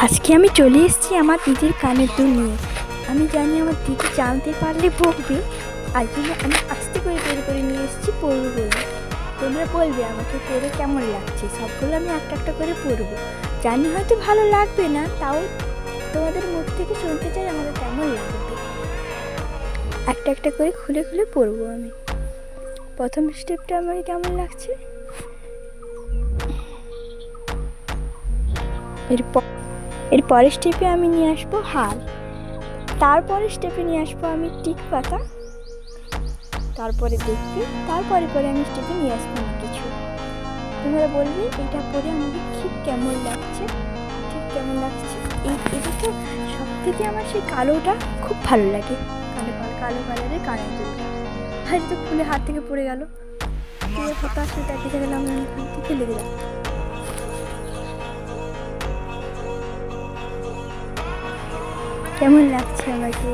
আজকে আমি চলে এসেছি আমার দিদির কানের দুল নিয়ে। আমি জানি আমার দিদি জানতে পারলে বকবে, আর জন্য আমি আস্তে করে বের করে নিয়ে এসেছি পরবো বলে। তোমরা বলবে আমাকে পরে কেমন লাগছে, সবগুলো আমি একটা একটা করে পরবো। জানি হয়তো ভালো লাগবে না, তাও তোমাদের মুখ থেকে শুনতে চাই আমাদের কেমন লাগবে। একটা একটা করে খুলে খুলে পরবো আমি। প্রথম স্টেপটা আমাকে কেমন লাগছে, এর পরের স্টেপে আমি নিয়ে আসবো হার, তারপরে স্টেপে নিয়ে আসবো আমি টিক পাতা, তারপরে দেখবে, তারপরে আমি স্টেপে নিয়ে আসবো না কিছু। তোমরা বলবে এটা পরে আমাকে ঠিক কেমন লাগছে, ঠিক কেমন লাগছে। এটা তো সব থেকে আমার সেই কালোটা খুব ভালো লাগে, কালো কালারের কানের দুলটা। আর তো খুলে হাত থেকে পড়ে গেল, হতাশ হয়ে দেখে গেলাম, আমি ফেলে দিলাম। কেমন লাগছে আমাকে?